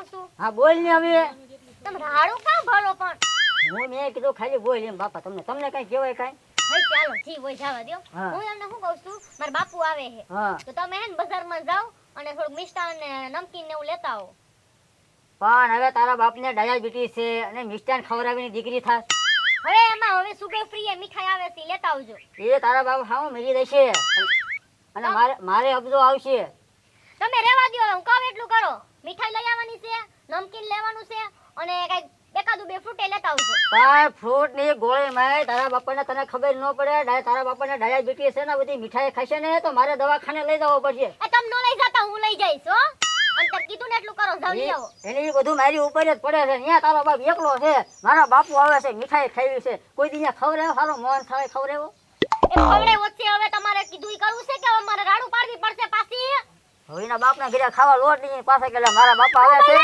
કહું છું. હા બોલ ને હવે. તમે રાડું કામ ભરો પણ. મેં કીધું ખાલી બોલ એમ બાપા, તમને કઈ કહેવાય કઈ? ભાઈ ચાલો ઠીક હોય જવા દો. હા. હું એમને શું કહું છું, મારા બાપુ આવે છે. હા તો તમે હે ને બજારમાં જાઓ અને થોડું મિષ્ટાન ને નમકીન ને એવું લેતા આવો. પણ હવે તારા બાપને ડાયાબિટીસ છે અને મિષ્ટાન ખવડાવીની દીકરી થાસ. હવે એમાં હવે સુગર ફ્રી એ મીઠાઈ આવે છે, ઈ લેતા આવજો. એ તારા બાપ હાવ મરી દેશે અને મારે અબજો આવશે. તમે રહેવા દો, હું કહું એટલું કરો. મીઠાઈ લઈ આવવાની છે, નમકીન લેવાનું છે અને કઈ એકાદું બે ફ્રૂટ લેતા આવજો. પણ ફ્રૂટ ની ગોળી માં તારા બાપાને તને ખબર ન પડે, તારા બાપાને ડાયાબિટીસ છે ને બધી મીઠાઈ ખાશે ને તો મારે દવાખાને લઈ જવો પડશે. એ તમ નો લઈ જતા, હું લઈ જઈશ હો. અને તમે કીધું ને એટલું કરો, જાવ લઈ આવો. એની બધું મારી ઉપર જ પડે છે. અહીંયા તારો બાપ એકલો છે, મારા બાપુ આવે છે, મીઠાઈ ખાવી છે. કોઈ દી ખવડાવ્યો સારો મોહન થાય ખવડાવ્યો? એ ખવડાવ્યો છે. હવે તમારે કીધું ઈ કરવું છે કે હવે મારે રાડું પાડવી પડશે પાછી? હવે એના બાપના ઘરે ખાવા લોટ નહીં પાસે કે મારા બાપા આવે છે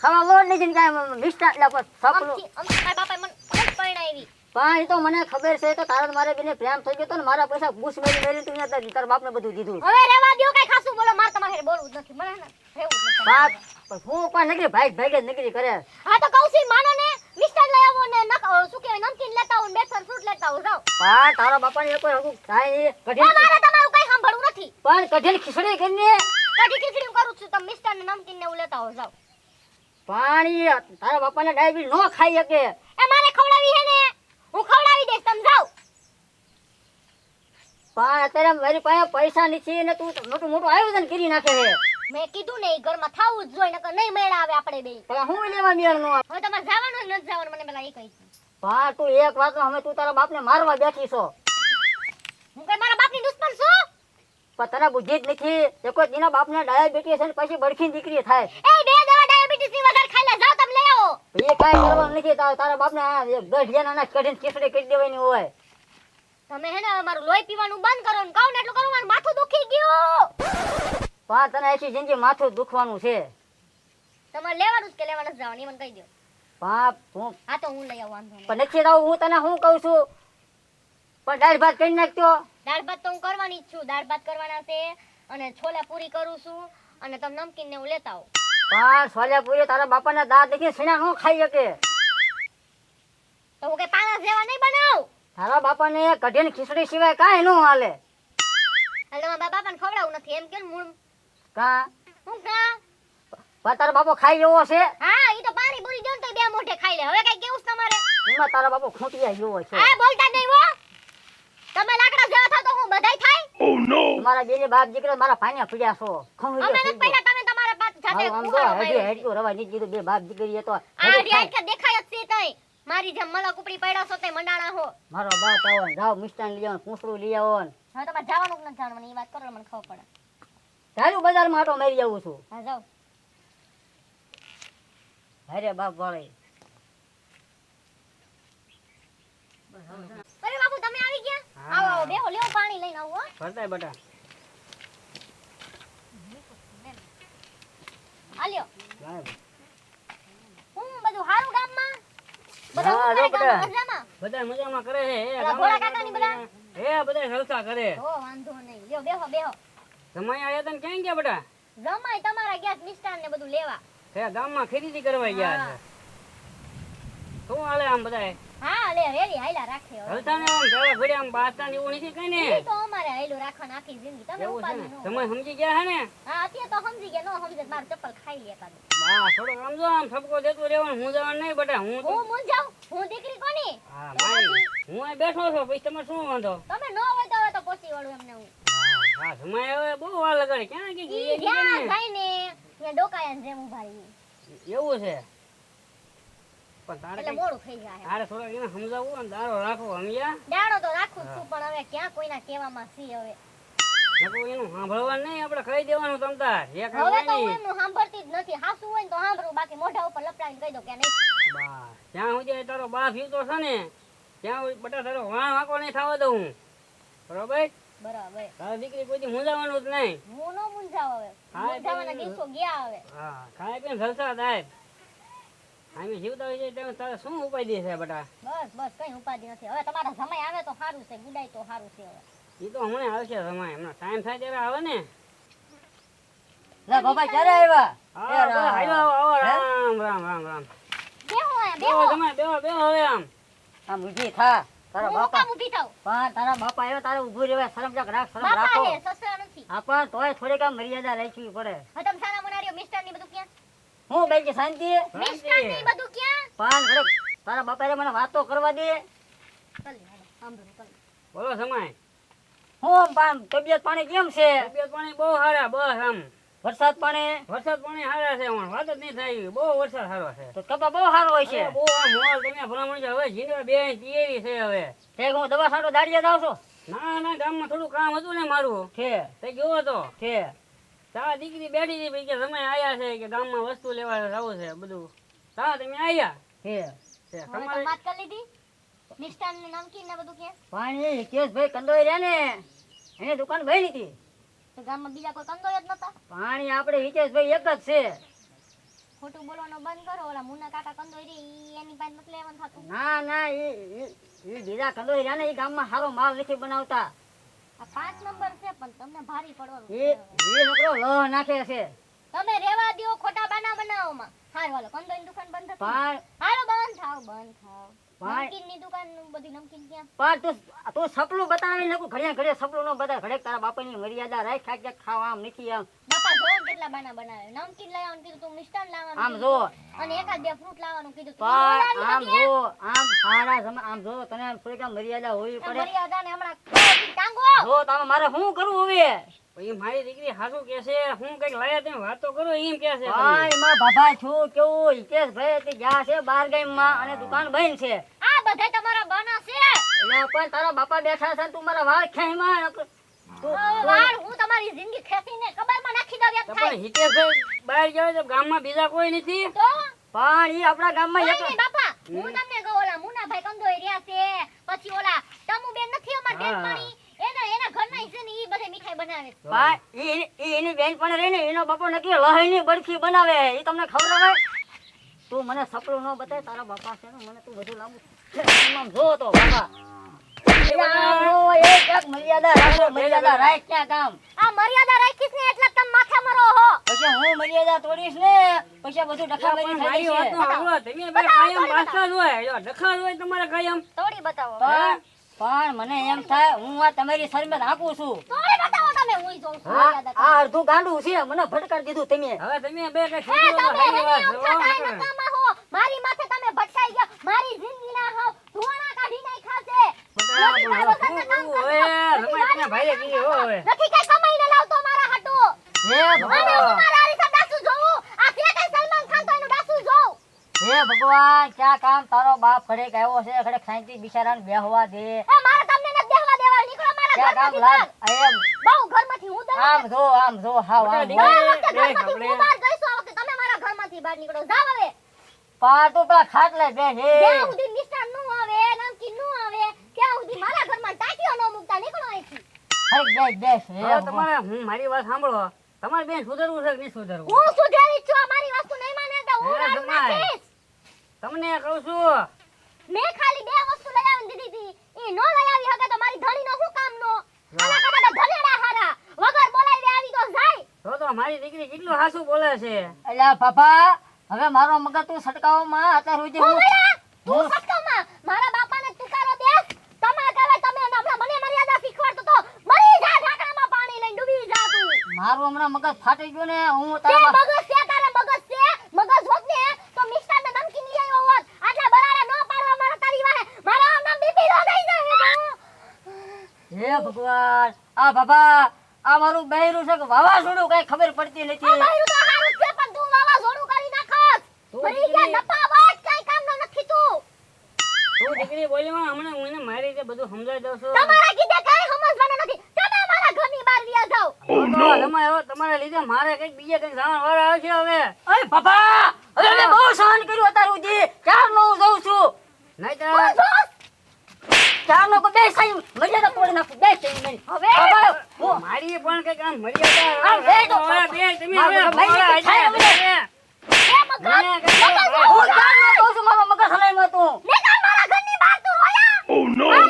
ખાવા લોટ નહીં કાંઈ મિષ્ટાન સપનું. મારા બાપાએ મને ખૂબ પરણાવી. પણ એ તો મને ખબર છે કે તારા મારે બેને પ્રેમ થઈ ગયો તો ને મારા પૈસા બુશ મેલી તું તારા બાપને બધું દીધું. હવે રહેવા દો, કઈ ખાસું બોલો. મારે તમારે બોલવું જ નથી. મને ને રહેવું જ નથી. બાપ હું પણ નકરી ભાઈ જ નકરી કરે. હા તો કહું છું, માનો ને મિષ્ટાન લઈ આવો ને શું કહેવાય નમકીન લેતા આવો ને બે ત્રણ ફ્રૂટ લેતા આવો. જાઓ. પણ તારા બાપાને કોઈ હકું થાય નહીં. મારે તમારું કઈ સાંભળવું નથી. પણ કઢેલ ખીચડી કરીને કઢી ખીચડી કરું છું. તમે મિષ્ટાન ને નમકીન ને એવું લેતા આવો. જાઓ. પાણી તારા બાપાને ડાયાબિટીસ નો ખાઈ શકે. એ મારે ખવડાવી હે ને, હું ખવડાવી દઈશ. તમે જાઓ. પણ અત્યારે મારી પાસે પૈસા નથી ને તું મોટું મોટું આયોજન કરી નાખે છે. મેં કીધું ને, ઘરમાં થાવું જ જોઈએ, નકર નહીં મેળ આવે આપણે બે. પણ હું લેવા મેળ નો આવે. હવે તમારે જવાનું જ નથી જવાનું, મને પેલા એ કહી. પણ તું એક વાત હવે તું તારા બાપને મારવા બેઠી છો. હું કઈ મારા બાપની દુશ્મન છું? પણ તને બુદ્ધિ જ નથી. એ કોઈ દીના બાપને ડાયાબિટીસ છે ને પછી બળખી દીકરી થાય. એ બે દવા ડાયાબિટીસ ની વધારે ખાઈ લે. જાઓ તમે લઈ આવો. એ કાંઈ કરવાનું નથી. તારા બાપને ગઢિયાના કઢીને ખીચડી કરી દેવાની હોય. તમે હે ને મારું લોહી પીવાનું બંધ કરો ને કહું ને એટલું કરો. મારું માથું દુખી ગયું. પણ તને એસી જિંદગી માથું દુખવાનું છે. તમારે લેવાનું જ કે લેવાનું જ જવાનું, એ મને કહી દો. બાપ હું હા તો હું લઈ આવું, વાંધો નહીં. પણ નથી રહું. હું તને શું કહું છું, પણ દાળ ભાત કરી નાખજો. દાળ ભાત તો હું કરવાની જ છું. દાળ ભાત કરવાના છે અને છોલે પૂરી કરું છું અને તમે નમકીન ને હું લેતા આવો. પણ છોલે પૂરી તારા બાપાના દાંત દેખી સીણા ન ખાઈ શકે. તો હું કઈ પાણા જેવા નહીં બનાવું. તારા બાપાને કઢીને ખીચડી સિવાય કાંઈ ન હાલે. એટલે મારા બાપાને ખવડાવું નથી એમ કે મૂળ કા હું કા. પણ તારા બાપો ખાઈ જેવો છે. હા ઈ તો પાણી પૂરી દો તો બે મોઢે ખાઈ લે. હવે કઈ કેવું છે તમારે? એમાં તારા બાપો ખૂંટિયા જેવો છે. આ બોલતા નહીં હો. તમે લાકડા જેવા થાવ તો હું બધાય થાય. Oh no! તમારા બેને બાપ દીકરા મારા પાણીયા પીડ્યા છો. અમે નથી પડ્યા, તમે તમારા પાછ જાતે કુહાડો માર્યો. હેડ્યો રવા નહીં દીધું. બે બાપ દીકરી તો આ રિયાજ કે દેખાય જ છે તઈ. મારી જેમ મલક ઉપડી પડ્યા છો તે મંડાણા હો. મારો બાપ આવો ને જાઓ મિષ્ટાન લઈ આવો, પૂંછડું લઈ આવો ને. હવે તમારે જવાનું કે નથી જવાનું મને એ વાત કરો, મને ખબર પડે. ચાલુ બજારમાં આટો મારી આવું છું. હા જાઓ. અરે બાપ વાળી. અરે બાપુ તમે આવી ગયા? આવો આવો બેહો, લેવો પાણી લઈને આવો. ભરતાય બટા. આલ્યો. સાહેબ. હું બધું હારું ગામમાં? બધા હા, હું કરે જો ગામમાં બધા. મજામાં? બધા મજામાં કરે છે. ઓલા ભોળા કાકાની બધા? બધા જલસા કરે. હો વાંધો નહીં. લ્યો બેહો બેહો. જમાઈ આયા તને ક્યાં ગયા બટા? જમાઈ તમારા ગેસ મિષ્ટાન ને બધું લેવા. તે ગામમાં ખરીદી કરવા ગયા છે. શું હાલે આમ બધાય? હા લે રેડી હાઈલા રાખે હવે. હલતા ને આમ જરા ઘડી આમ બાસ્તા ને એવું નથી કઈ ને. ઈ તો અમારે હાઈલું રાખવાની આખી જિંદગી. તમે એવું છે ઉપાડી ને. નો. તમે સમજી ગયા હે ને? હા અત્યારે તો સમજી ગયા, નો સમજે તો મારું ચપ્પલ ખાઈ લે કાદુ. બા થોડો આમ જો આમ ઠપકો દેતો રહેવાનું. હું જવાનું નહીં બટા. હું તો હું મુંજાઉં, હું દીકરી કોની? હા મારી. હું અહીં બેઠો છું. પછી તમારે શું વાંધો? તમે નો હોય તો હવે તો પોસી વળું એમને હું. હા જમાઈ હવે બહુ વાર લગાડી. ક્યાં કે ઈ જ્યાં જાય ને ત્યાં ડોકાયા જેમ ઉભા રહી. એવું છે. પણ તારે એટલે મોડું થઈ જાય. તારે થોડો એને સમજાવવું અને દારો રાખવો સમજ્યા? દાડો તો રાખું જ છું પણ હવે ક્યાં કોઈના કહેવામાં સી હવે. નકરું એનું સાંભળવાનું નહીં. આપણે કહી દેવાનું તમતાર. એક હવે તો હું નહીં. એમનું સાંભળતી જ નથી. હાસું હોય ને તો સાંભળું, બાકી મોઢા ઉપર લપડાવીને કહી દો કે નહીં. બા ત્યાં સુધી તારો બાપ જીવતો છે ને ત્યાં સુધી બટા તારો વાણ વાંકો નહીં થવા દઉં હું. બરોબર? બરાબર. તારી દીકરી કોઈ દી મૂંઝાવાનું જ નહીં. હું નો મૂંઝાવ હવે. હા, મૂંઝાવાના દિવસો ગયા હવે. હા ખાઈ પીને જલસા થાય. આમે જીવતા હોય છે તારે શું ઉપાય દે છે બટા? બસ બસ કઈ ઉપાધિ નથી. હવે તમારા સમય આવે તો સારું છે, ગુડાય તો સારું છે હવે. એ તો હમણાં આવશે સમય. હમણાં ટાઈમ થાય ત્યારે આવે ને. લે બાપા ક્યારે આવ્યા? હા, એ બસ, રામ. આવો, આવો, હે? રામ. બેહો આયા, બેહો બેહો. તમે, બેહો હવે આમ. આમ ઊભી થા. તારા હું બાપા કામ ઊભી થાઉં? પણ તારા બાપા આવ્યો તારે ઊભું રહેવાય. શરમ રાખ, શરમ બાપા રાખો. હે, સસરા નથી. હા પણ તોય થોડીક આમ મર્યાદા રાખવી પડે. હવે તમે સાના મનારીઓ મિસ્ટર ની બધું ક્યાં? હું બેન શાંતિ મિસ્ટર ની બધું ક્યાં? પણ ઘડીક તારા બાપાએ મને વાતો કરવા દે. ચાલી, હાલો, સાંભળો, ચાલી. બોલો સમય. હું પણ તબિયત પાણી કેમ છે? તબિયત પાણી બહુ સારા, બસ આમ. વરસાદ પાણી વરસાદ પાણી સારા છે, હમણાં વાત જ નહીં થાય. બહુ વરસાદ સારો છે. તો કપા બહુ સારો હોય છે. અરે, બહુ આમ મોલ તમે ભલામણ છે. હવે જીંદવા બે તૈયારી છે હવે. તે હું દવા સાટો દાડિયા જાવ છો ના, ગામમાં થોડું કામ હતું ને મારું. છે તે ગયો હતો. છે તા દીકરી બેઠી હતી ભઈ કે સમય આયા છે કે ગામમાં વસ્તુ લેવા જવું છે બધું. તા તમે આયા. છે તે હવે તમે તમારે વાત કરી લીધી? મિસ્ટર ને નમકીન ને બધું ક્યાં? પણ એ કેશભાઈ કંદોઈ રહ્યા ને એની દુકાન ભાઈ હતી. તો ગામમાં બીજા કોઈ કંદોય જ નતા? પાણી આપણે હિતેશભાઈ એક જ છે. ખોટું બોલવાનું બંધ કરો. ઓલા મુન્ના કાકા કંદોય રે ઈ એની પાસે નથી લેવાનું થતું. ના ના એ બીજા કંદોઈ રહ્યા ને એ ગામમાં સારો માલ નથી બનાવતા. આ 5 નંબર છે પણ તમને ભારી પડવાનું એ છે. એ છોકરો લોહ નાખે છે. તમે રેવા દ્યો ખોટા બાના બનાવવામાં. હાલ હાલો કંદોઈની દુકાન બંધ હતી. પણ હાલો બંધ થાવ, બંધ થાવ. ભાઈ. નમકીનની દુકાન બધી નમકીન ક્યાં? પણ તું સપલું બતાવી નાખું ઘડિયા ઘડિયા સપલું ન બતાવે. ઘડેક તારા બાપાની મર્યાદા રાખ. ક્યાંક ખાવા આમ નથી આમ બાપા જોવો ને કેટલા બાના બનાવે. નમકીન લાવવાનું કીધું તું, મિષ્ટાન લાવવાનું આમ કીધું જો તું, અને એકાદ બે ફ્રૂટ લાવવાનું કીધું તું. પણ આમ જો આમ હારા આમ જો તને થોડીક આમ મર્યાદા હોવી પડે. મર્યાદાને હમણાં ટાંગો. જો તમે મારે શું કરવું હવે? એ મારી દીકરી હાસુ કે છે હું કઈક લાયા તમે વાતો કરો એમ કે છે તમે. ભાઈ માં બાબા છું કેવું હિતેશભાઈ તે ગયા છે બાર ગામમાં અને દુકાન બંધ છે. આ બધા તમારા બાના છે. એટલે પણ તારા બાપા બેઠા છે ને તું મારા વાળ ખેંચમાં વાળ હું તમારી જિંદગી ખેંચીને કબરમાં નાખી દઉં એમ તો થાય. પણ હિતેશભાઈ બહાર જાય તો ગામમાં બીજા કોઈ નથી. તો પણ ઈ આપણા ગામમાં કોઈ એક નહીં બાપા, હું તમને કહું ઓલા મુન્નાભાઈ કંદોઈ રહ્યા છે, પછી ઓલા ટમુબેન નથી અમાર હા. બેનપણી, એના ઘરના છે ને ઈ બધે મીઠાઈ બનાવે છે. ભાઈ ઈ એની બેન પણ રહી ને એનો બાપો નક્કી લહીની બરફી બનાવે. ઈ તમને ખબર હોય? તું મને સપનું ન બતાય. તારા બાપા છે ને મને તું બધું લાંબુ આમ જો તો બાપા આમ જો, એક મર્યાદા રાખો. મર્યાદા રાખ ક્યાં કામ. આ મર્યાદા રાખીશ ને એટલે તમે માથે મરો હો. પછી હું મર્યાદા તોડીશ ને પછી બધું પણ ડખાબાજી મારી થાય વાતનો છે. સાંભળો, તમે બે બતાવો, કાયમ બતાવો. બાસતા જ હોય. જો ડખા જ હોય તમારે કાયમ. તોડી બતાવો. પણ મને એમ થાય હું આ તમારી શરમે રાખું છું. તોડી બતાવો તમે, હુંય જોઉં છું આ મર્યાદા આ તમારી. અડધું ગાંડું છે. મને ફટકાર દીધું તમે. હવે તમે બે કઈ એ છોકરો તમે હારી વાત હેની જો. અવસ્થા કાંઈ નકામા હો. મારી માથે તમે ભટકાઈ ગયા. મારી જિંદગીના હાવ ધોણા કાઢી નાખ્યા છે. બતાવો, નથી પણ કાંઈ હવે વખતના કામ શું કરવું? કરતા. હવે તમે ભાઈએ કીધું હો હવે. નથી કાંઈ કમાઈને લાવતો મારા હાટુ. હે અને ભગવાન હું મારા હારીસા ડાસુ જોઉં. આ છે કાંઈ સલમાન ખાન તો એનું ડાસુ જોઉં. હે ભગવાન ક્યાં કામ તારો બાપ ઘડેક આવ્યો છે. ઘડેક શાંતિ બિચારાને બેહવા દે. એ મારે તમને નથી બેહવા દેવા. નીકળો મારા ક્યાં કામ ઘરમાંથી લાગ બહાર. એમ બહુ ઘરમાંથી હું દઉં આમ જો આમ જો હાવ આમ બટા જો. આ વખતે બે ઘરમાંથી આપણે- હું બહાર ગઈશું. આ વખતે તમે મારા ઘરમાંથી બહાર નીકળો. જાવ હવે. પાર તો પેલા ખાટલે બે હે. જ્યાં સુધી મિષ્ટાન નું આવે, નમકીન નું આવે, ત્યાં સુધી મારા ઘરમાં ટાંટીઓ ન મૂકતા. નીકળો અહીંથી. હરી બેસ હે હવે તમારે હું મારી વાત સાંભળો. તમારે બેન સુધરવું છે કે નહીં સુધરવું? હું સુધેરી જ છું. આ મારી વસ્તુ નહીં માને તો હું હે, રાડું જમાઈ. નાખીશ. તમને કહું છું. મેં ખાલી 2 વસ્તુ લઈ આવીને દીધી હતી. ઈ નો લઈ આવી હકે તો મારી ધણીનો શું કામનો? આના કરતા તો ધનેડા હારા. વગર બોલાવી આવી તો જાય. તો મારી દીકરી કેટલું હાસું બોલે છે. અલ્યા બાપા હવે મારો મગજ તું સટકાવમાં અત્યાર સુધી હું હું ગળા, તું હું- સટકામાં. મારા બાપાને તુકારો દેસ. તમારા કહેવાય તમે હમણાં મને મર્યાદા શીખવાડતો તો મરી જા ઢાંકણામાં પાણી લઈને ડૂબી જા તું. મારું હમણાં મગજ ફાટી ગયું ને હું તે તારા બા- મગજ છે તારે મગજ છે. મગજ હોત ને તો મિષ્ટાન ને નમકીન લઈ આવ્યો હોત. આટલા બરાડા ન પાડવા મારા તારી વાહે. મારા આમ બીપી લો થઈ જાય. હે ભગવાન આ બાબા આ મારું બહેરું છે કે વાવાઝોડું કઈ ખબર પડતી આ નથી. બૈરું તો હારું જ છે પણ તું વાવાઝોડું કરી નાખસ. તું મરી દીકરી- ગયા નપાવટ કઈ કામનો નથી તું. તું દીકરી બોલીમાં હમણાં હું એને મારી રીતે બધું સમજાવી દઉં છું. તમારા કીધે કઈ સમજવાનું નથી. તમે મારા ઘરની બહાર વ્યા જાઓ. તો તમે હવે તમારા લીધે મારે કઈક બીજે કઈક જવાનું વાર આવશે હવે. અરે બાપા હવે મેં બહુ સહન કર્યું અત્યાર સુધી. ક્યારનો હું જઉં છું. નહીંતર ક્યારનો બે સાઈ મર્યાદા તોડી નાખું. બે સાઈ નહીં. હવે બાબા, હું- મારી પણ કઈક આમ મર્યાદા આમ બે તો- હવે બે તમે મારું હવે તો ભાઈ ભોળા ને થાય એટલે હવે. બે. એ મગજ મને કઈ મગજ હું ક્યારનો કહું છું મારો મગજ હલાઈમાં તું. નીકળ મારા ઘરની બહાર તું રોયા.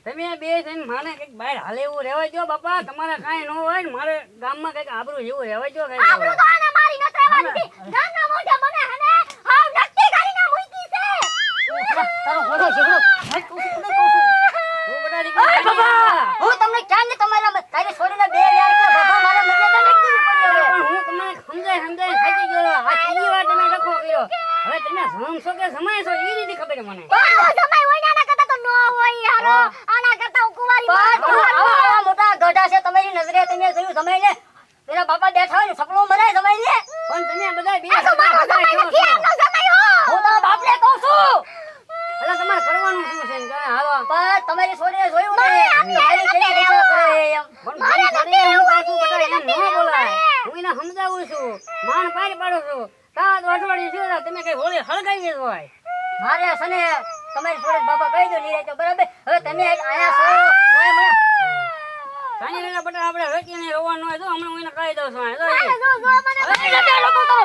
તમે બે થઈને મને કઈક બહાર હાલે એવું રહેવા દો બાપા. તમારે કાંઈ ન હોય ને મારે ગામમાં કઈક આબરૂ જેવું રહેવા દો કઈક. આબરૂ તો આને મારી નત રહેવાની હતી. ગામના મોઢે મને હને હાવ નક્કી કરીને મૂકી છે. તારો ઘોડો ઝઘડો હટ કહું છું, તને કહું છું. તું બધા દીકરી ઓય બાબા, હું તમને ક્યાં ને તમારા તારી છોડીને બે યાર કે બાબા મારા મર્યાદા નથી પડી હવે. પણ હું તમને સમજાય થાકી ગયો. આ ત્રીજી વાર તમે ડખો કર્યો. હવે તમે જમશો કે જમાયશો એ રીતે ખબર છે મને. પણ જમાઈ હોય ને આના કરતા તો નો હોય હારો. આના કરતા હું કુંવારી પણ માં આવા મોટા ગઢા છે તમારી નજરે તમે જોયું જમાઈને તેના બાપા બેઠા હોય ને સપનું મરાય જમાઈને. પણ તમે બધા બે આ તો મારો જમાઈ નથી એમનો જમાઈ હો. હું તારા બાપને કહું છું. એટલે તમારે કરવાનું શું છે ને કાંઈ હાલો. પણ તમારી છોડીને જોયું ને મારી કેવી દશા કરે એમ. પણ મારી છોડીને હું પાછું બધા એમ ન બોલાય. હું એને સમજાવું છું. માન પાડી પાડું છું. સાત અઠવાડિયું થયું ને તમે કઈ હોળી હળગાવી દેજો હોય. મારે છે ને તમારી છોડીને બાપા કહી દો નહીં તો બરાબર. હવે તમે આયા છો તોય મને સાંજે વેલા બટા આપણે વેચીને રોવાનું હોય તો હમણાં હું એને કહી દઉં છું. જો મારે ઈ. જો મને હવે જતા લોકો તો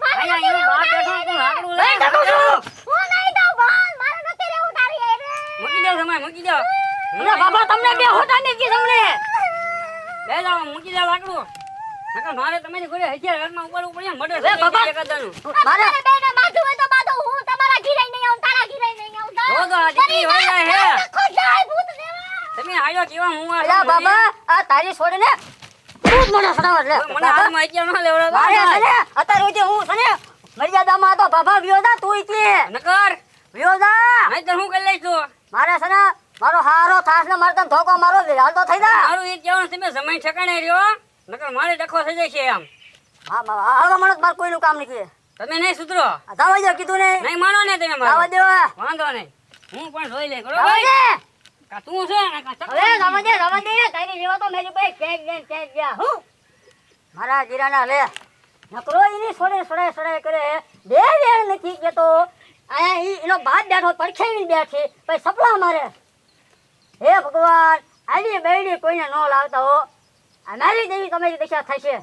અહીંયા એનો બાપ બેઠો તો લાકડું લઈને લઈ જતો છું. હું નહીં દઉં બોલ. મારે નથી રહેવું તારી હારે. મૂકી દો સમય મૂકી દો. અરે બાબા તમને બે હોટા નથી તમને. લઈ જાઓ મૂકી દો લાકડું. નકર મારે તમારી ઘરે હથિયાર હાથમાં ઉપાડવું પડે મર્ડર એ બાબા. એકાદાનું. મારે મારે બેને બાજુ હોય તો બાજુ. હું તમારા ઘીરે નહીં આવું, તારા ઘીરે નહીં આવું. જો તો આ દીકરી હોય જાય હે. આખો જાય ભૂત દેવા. તમે આયો કેવા હું આ અલા બાબા આ તારી છોડીને ખૂબ મોટા સડાવર લે. મને હાથમાં હથિયાર ન લેવડાવતો. મારે છે ને અત્યારે સુધી હું છે ને મર્યાદામાં હતો બાબા વિયોદા તું એટલે નકર વિયોદા નહીંતર હું કરી લઈશ તું. મારે છે ને મારો હારો થાસ ને મારે તને ધોકો મારો હાલતો થઈ જા. મારું એ કહેવાનું તમે સમય ઠેકાણે રહ્યો. નકર મારે ડખો થઈ જાય છે એમ. હા હાલવા માણસ મારે કોઈનું કામ નથી. તમે નહીં સુધરો. આ જવા દે કીધું ને નહીં માનો ને તમે જવા મારો. દે હવે. વાંધો નહીં. હું પણ જોઈ લઈ જવા બરોબર. દે કા તું છે ને કા ચક્કર. હવે જવા દે તારી જેવા તો મેરી પાસે ક્યાંક ગયા હું મારા જીરાના લે નકરો એની સોડે કરે બે નથી કેતો આયા ઈ એનો બાપ બેઠો પડખેવી બેઠી પછી સપલા મારે હે ભગવાન આડી બેડી કોઈને ન લાવતા હો આ મારી જેવી તમારી દશા થશે.